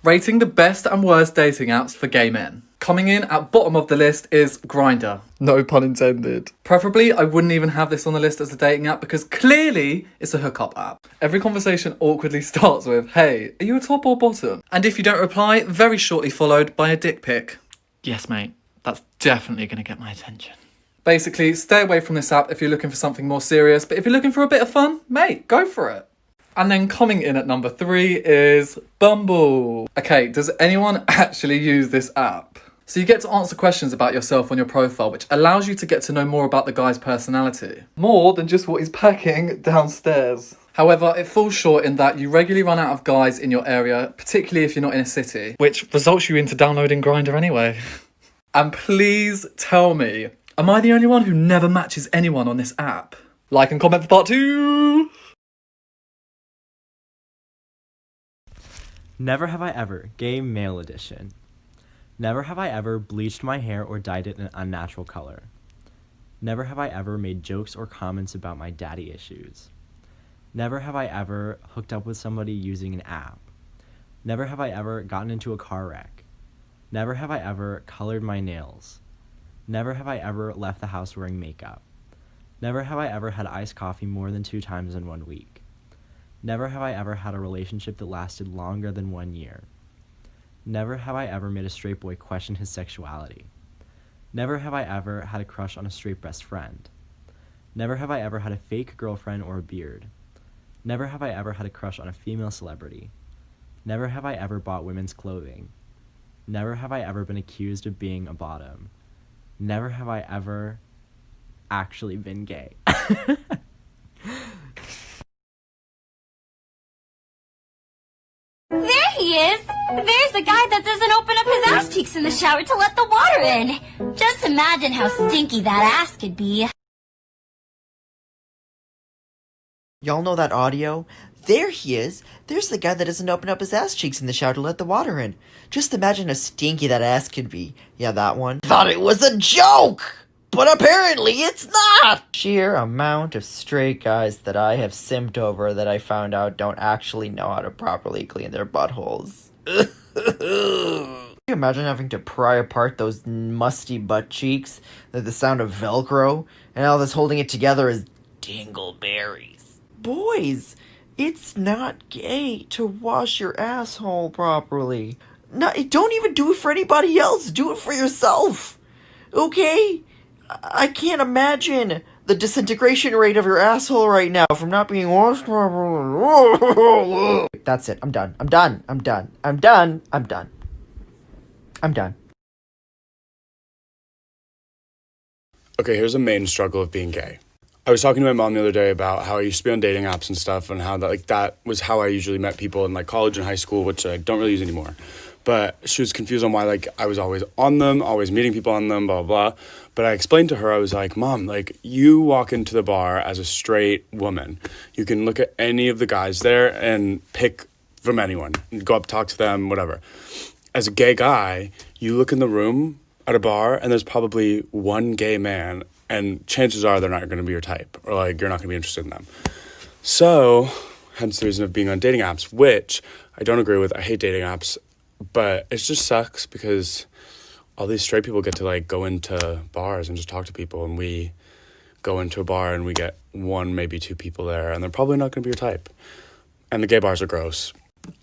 Rating the best and worst dating apps for gay men. Coming in at bottom of the list is Grindr. No pun intended. Preferably, I wouldn't even have this on the list as a dating app because clearly it's a hookup app. Every conversation awkwardly starts with, "Hey, are you a top or bottom?" And if you don't reply, very shortly followed by a dick pic. Yes, mate, that's definitely gonna get my attention. Basically, stay away from this app if you're looking for something more serious, but if you're looking for a bit of fun, mate, go for it. And then coming in at number 3 is Bumble. Okay, does anyone actually use this app? So you get to answer questions about yourself on your profile, which allows you to get to know more about the guy's personality. More than just what he's packing downstairs. However, it falls short in that you regularly run out of guys in your area, particularly if you're not in a city, which results you into downloading Grindr anyway. And please tell me, am I the only one who never matches anyone on this app? Like and comment for part 2! Never have I ever, gay male edition. Never have I ever bleached my hair or dyed it an unnatural color. Never have I ever made jokes or comments about my daddy issues. Never have I ever hooked up with somebody using an app. Never have I ever gotten into a car wreck. Never have I ever colored my nails. Never have I ever left the house wearing makeup. Never have I ever had iced coffee more than 2 times in 1 week. Never have I ever had a relationship that lasted longer than 1 year. Never have I ever made a straight boy question his sexuality. Never have I ever had a crush on a straight best friend. Never have I ever had a fake girlfriend or a beard. Never have I ever had a crush on a female celebrity. Never have I ever bought women's clothing. Never have I ever been accused of being a bottom. Never have I ever actually been gay. There he is! There's a guy that doesn't open up his ass cheeks in the shower to let the water in. Just imagine how stinky that ass could be. Y'all know that audio? There he is! There's the guy that doesn't open up his ass cheeks in the shower to let the water in. Just imagine how stinky that ass could be. Yeah, that one. Thought it was a joke! But apparently it's not! Sheer amount of straight guys that I have simped over that I found out don't actually know how to properly clean their buttholes. Can you imagine having to pry apart those musty butt cheeks? The sound of Velcro? And all that's holding it together is dingleberries. Boys, it's not gay to wash your asshole properly. No, don't even do it for anybody else. Do it for yourself. Okay? I can't imagine the disintegration rate of your asshole right now from not being washed properly. That's it. I'm done. I'm done. I'm done. I'm done. I'm done. I'm done. Okay, here's a main struggle of being gay. I was talking to my mom the other day about how I used to be on dating apps and stuff, and how that was how I usually met people in college and high school, which I don't really use anymore. But she was confused on why I was always on them, always meeting people on them, blah, blah, blah. But I explained to her, I was like, Mom, you walk into the bar as a straight woman. You can look at any of the guys there and pick from anyone. Go up, talk to them, whatever. As a gay guy, you look in the room at a bar and there's probably one gay man, and chances are they're not going to be your type, or you're not going to be interested in them. So, hence the reason of being on dating apps, which I don't agree with. I hate dating apps. But it just sucks because all these straight people get to go into bars and just talk to people, and we go into a bar and we get 1, maybe 2 people there, and they're probably not going to be your type. And the gay bars are gross.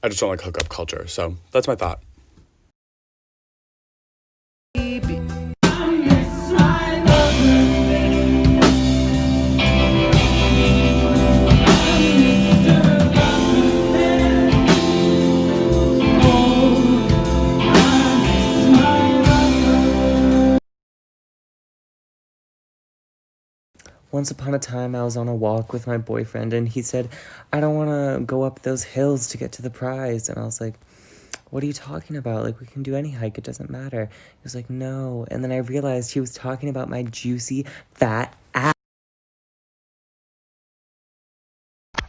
I just don't like hookup culture. So that's my thought. Once upon a time, I was on a walk with my boyfriend, and he said, I don't want to go up those hills to get to the prize. And I was like, what are you talking about? We can do any hike. It doesn't matter. He was like, no. And then I realized he was talking about my juicy, fat ass.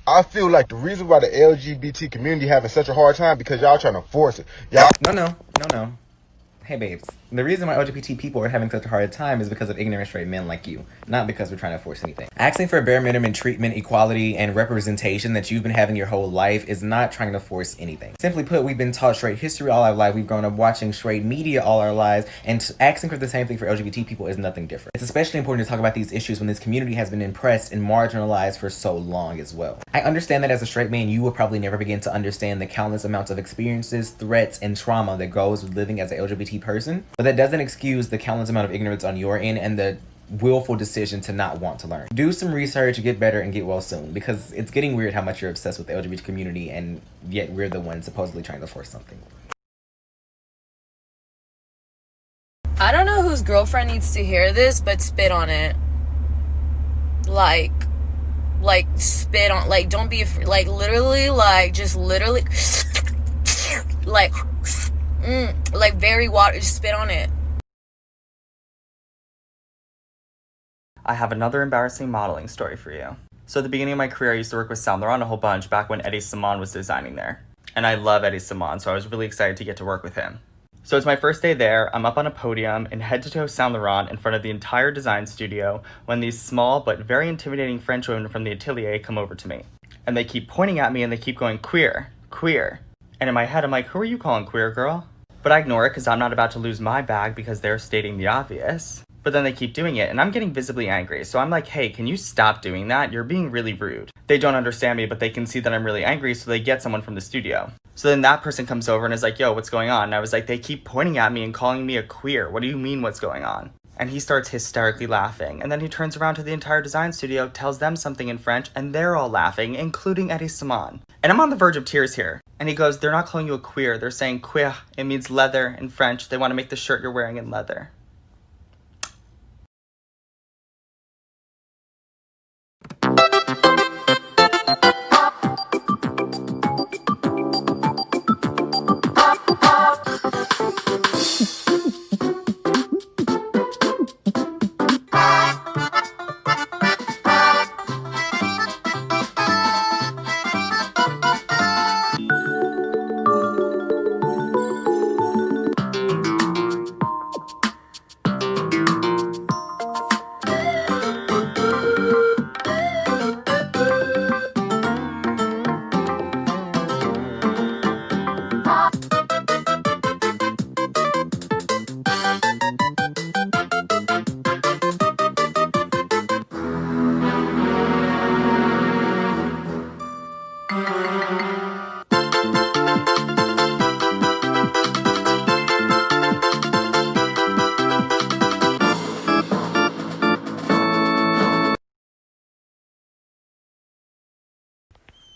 I feel like the reason why the LGBT community having such a hard time because y'all trying to force it. Y'all No. Hey babes, the reason why LGBT people are having such a hard time is because of ignorant straight men like you, not because we're trying to force anything. Asking for bare minimum treatment, equality, and representation that you've been having your whole life is not trying to force anything. Simply put, we've been taught straight history all our life, we've grown up watching straight media all our lives, and asking for the same thing for LGBT people is nothing different. It's especially important to talk about these issues when this community has been oppressed and marginalized for so long as well. I understand that as a straight man, you will probably never begin to understand the countless amounts of experiences, threats, and trauma that goes with living as an LGBT person, but that doesn't excuse the countless amount of ignorance on your end and the willful decision to not want to learn. Do some research, get better, and get well soon, because it's getting weird how much you're obsessed with the LGBT community and yet we're the ones supposedly trying to force something. I don't know whose girlfriend needs to hear this, but spit on it. Like spit on, like, don't be afraid, like, literally, like, just literally, like very water, just spit on it. I have another embarrassing modeling story for you. So at the beginning of my career, I used to work with Saint Laurent a whole bunch back when Eddie Simon was designing there. And I love Eddie Simon, so I was really excited to get to work with him. So it's my first day there, I'm up on a podium in head-to-toe Saint Laurent in front of the entire design studio when these small but very intimidating French women from the atelier come over to me. And they keep pointing at me and they keep going, queer, queer. And in my head, I'm like, who are you calling queer, girl? But I ignore it because I'm not about to lose my bag because they're stating the obvious. But then they keep doing it and I'm getting visibly angry. So I'm like, hey, can you stop doing that? You're being really rude. They don't understand me, but they can see that I'm really angry, so they get someone from the studio. So then that person comes over and is like, yo, what's going on? And I was like, they keep pointing at me and calling me a queer. What do you mean what's going on? And he starts hysterically laughing. And then he turns around to the entire design studio, tells them something in French, and they're all laughing, including Eddie Simon. And I'm on the verge of tears here. And he goes, they're not calling you a queer. They're saying queer. It means leather in French. They want to make the shirt you're wearing in leather.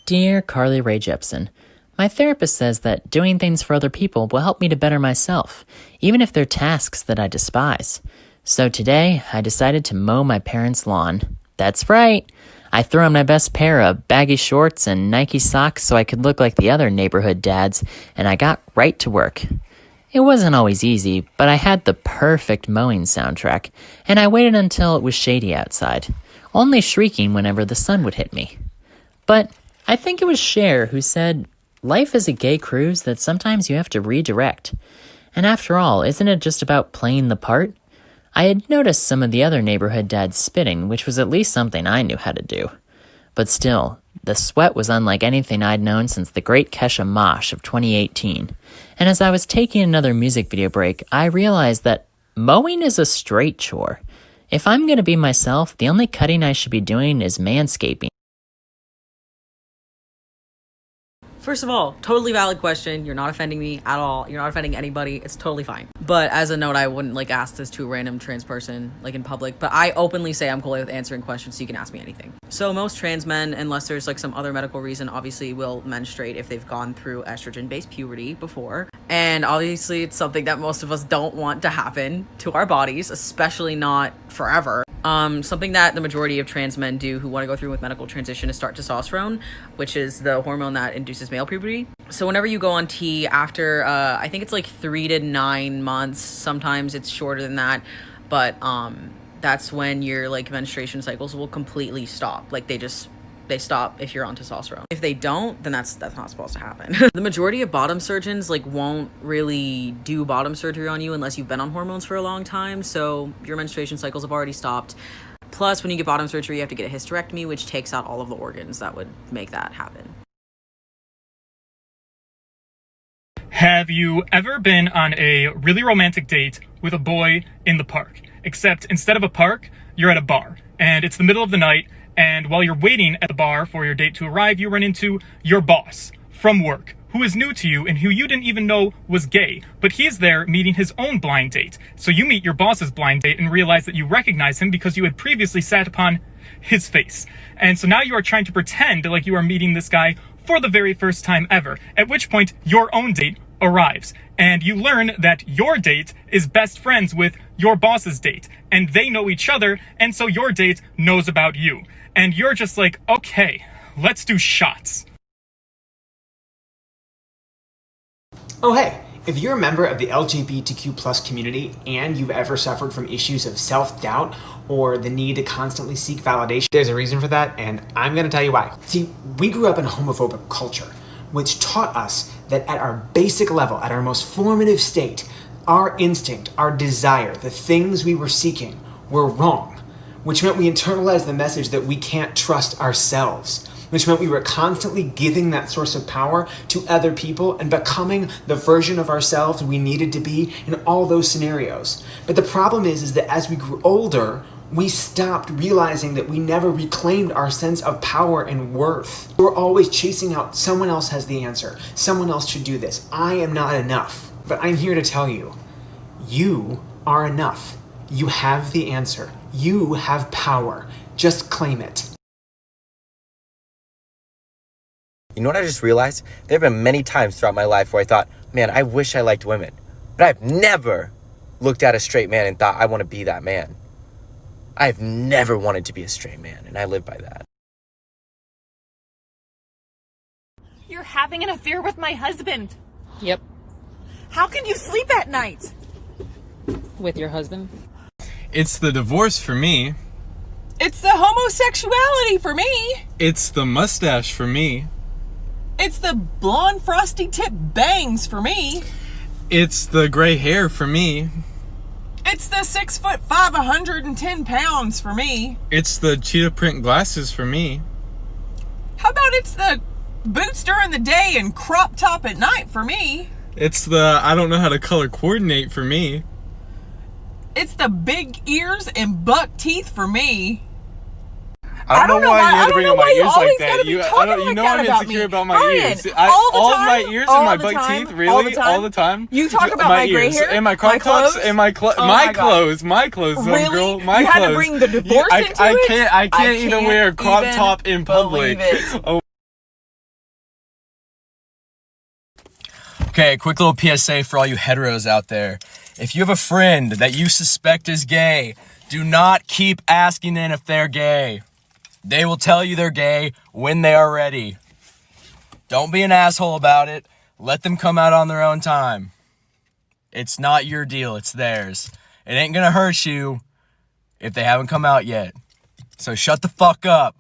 Dear Carly Rae Jepsen, my therapist says that doing things for other people will help me to better myself, even if they're tasks that I despise. So today, I decided to mow my parents' lawn. That's right. I threw on my best pair of baggy shorts and Nike socks so I could look like the other neighborhood dads, and I got right to work. It wasn't always easy, but I had the perfect mowing soundtrack, and I waited until it was shady outside, only shrieking whenever the sun would hit me. But I think it was Cher who said, life is a gay cruise that sometimes you have to redirect. And after all, isn't it just about playing the part? I had noticed some of the other neighborhood dads spitting, which was at least something I knew how to do. But still, the sweat was unlike anything I'd known since the Great Kesha Mosh of 2018. And as I was taking another music video break, I realized that mowing is a straight chore. If I'm going to be myself, the only cutting I should be doing is manscaping. First of all, totally valid question. You're not offending me at all. You're not offending anybody. It's totally fine. But as a note, I wouldn't ask this to a random trans person in public. But I openly say I'm cool with answering questions, so you can ask me anything. So most trans men, unless there's some other medical reason, obviously will menstruate if they've gone through estrogen-based puberty before. And obviously it's something that most of us don't want to happen to our bodies, especially not forever. Something that the majority of trans men do who want to go through with medical transition is start testosterone, which is the hormone that induces male puberty. So whenever you go on T after, I think it's 3 to 9 months, sometimes it's shorter than that, but that's when your menstruation cycles will completely stop. They they stop if you're on testosterone. If they don't, then that's not supposed to happen. The majority of bottom surgeons like won't really do bottom surgery on you unless you've been on hormones for a long time, so your menstruation cycles have already stopped. Plus, when you get bottom surgery, you have to get a hysterectomy, which takes out all of the organs that would make that happen. Have you ever been on a really romantic date with a boy in the park? Except instead of a park, you're at a bar, and it's the middle of the night, and while you're waiting at the bar for your date to arrive, you run into your boss from work, who is new to you and who you didn't even know was gay, but he is there meeting his own blind date. So you meet your boss's blind date and realize that you recognize him because you had previously sat upon his face. And so now you are trying to pretend like you are meeting this guy for the very first time ever, at which point your own date arrives, and you learn that your date is best friends with your boss's date, and they know each other, and so your date knows about you. And you're just like, okay, let's do shots. Oh hey, if you're a member of the LGBTQ plus community and you've ever suffered from issues of self-doubt or the need to constantly seek validation, there's a reason for that, and I'm gonna tell you why. See, we grew up in a homophobic culture, which taught us that at our basic level, at our most formative state, our instinct, our desire, the things we were seeking were wrong, which meant we internalized the message that we can't trust ourselves, which meant we were constantly giving that source of power to other people and becoming the version of ourselves we needed to be in all those scenarios. But the problem is that as we grew older, we stopped realizing that we never reclaimed our sense of power and worth. We're always chasing out someone else has the answer. Someone else should do this. I am not enough. But I'm here to tell you, you are enough. You have the answer. You have power. Just claim it. You know what I just realized? There have been many times throughout my life where I thought, man, I wish I liked women. But I've never looked at a straight man and thought, I want to be that man. I've never wanted to be a straight man, and I live by that. You're having an affair with my husband. Yep. How can you sleep at night? With your husband? It's the divorce for me. It's the homosexuality for me. It's the mustache for me. It's the blonde frosty tip bangs for me. It's the gray hair for me. It's the 6'5", 110 pounds for me. It's the cheetah print glasses for me. How about it's the boots during the day and crop top at night for me? It's the I don't know how to color coordinate for me. It's the big ears and buck teeth for me. I don't know why you had to bring up my ears like that. You know I'm insecure about my ears. All of my ears and my buck teeth, really? All the time? You talk about my gray ears hair, and my crop tops and my clothes, really? girl, my you clothes. Had to bring the divorce into it? I can't even wear a crop top in public. Oh. Okay, quick little PSA for all you heteros out there. If you have a friend that you suspect is gay, do not keep asking them if they're gay. They will tell you they're gay when they are ready. Don't be an asshole about it. Let them come out on their own time. It's not your deal, it's theirs. It ain't gonna hurt you if they haven't come out yet. So shut the fuck up.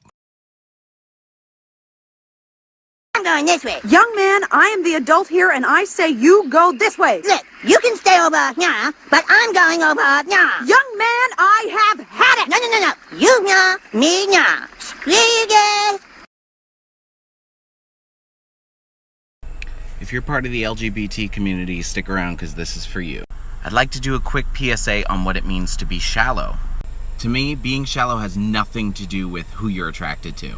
I'm going this way. Young man, I am the adult here, and I say you go this way. Look, you can stay over here, but I'm going over here. Young man, I have had it. No. You nya, me nya. Screw you guys. If you're part of the LGBT community, stick around because this is for you. I'd like to do a quick PSA on what it means to be shallow. To me, being shallow has nothing to do with who you're attracted to,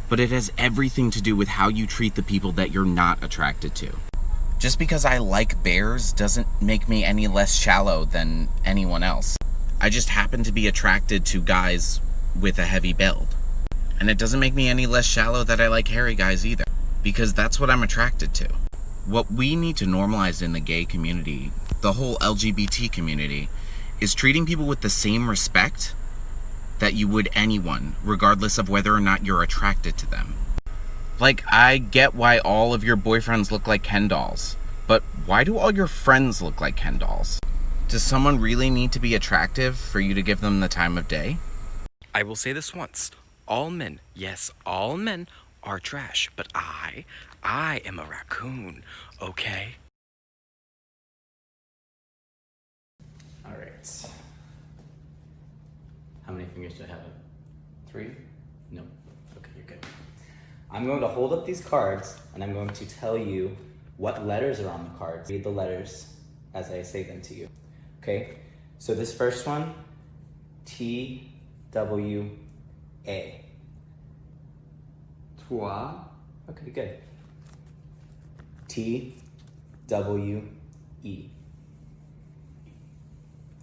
but it has everything to do with how you treat the people that you're not attracted to. Just because I like bears doesn't make me any less shallow than anyone else. I just happen to be attracted to guys with a heavy build. And it doesn't make me any less shallow that I like hairy guys either, because that's what I'm attracted to. What we need to normalize in the gay community, the whole LGBT community, is treating people with the same respect that you would anyone, regardless of whether or not you're attracted to them. Like, I get why all of your boyfriends look like Ken dolls, but why do all your friends look like Ken dolls? Does someone really need to be attractive for you to give them the time of day? I will say this once. all men, yes, all men are trash, but I am a raccoon, okay? All right. How many fingers do I have? 3? No. Okay, you're good. I'm going to hold up these cards and I'm going to tell you what letters are on the cards. Read the letters as I say them to you. Okay? So this first one, T-W-A. Toi. Okay, good. T-W-E.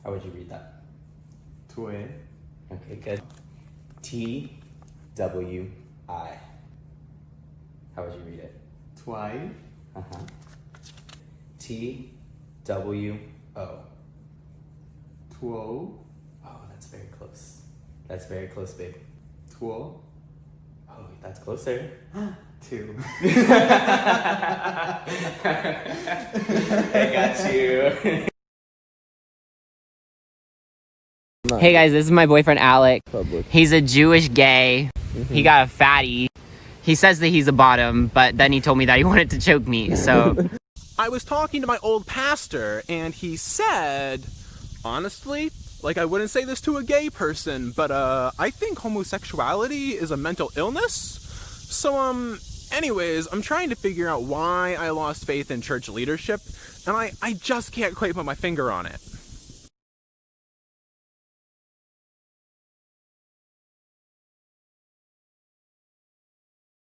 How would you read that? Toi. Okay, good. T-W-I. How would you read it? Twi. Uh-huh. T-W-O. Two. Oh, that's very close. That's very close, babe. Two. Oh, that's closer. 2. I got you. Hey guys, this is my boyfriend Alec. He's a Jewish gay. He got a fatty. He says that he's a bottom, but then he told me that he wanted to choke me, so. I was talking to my old pastor, and he said, honestly, like I wouldn't say this to a gay person, but I think homosexuality is a mental illness. So, anyways, I'm trying to figure out why I lost faith in church leadership, and I just can't quite put my finger on it.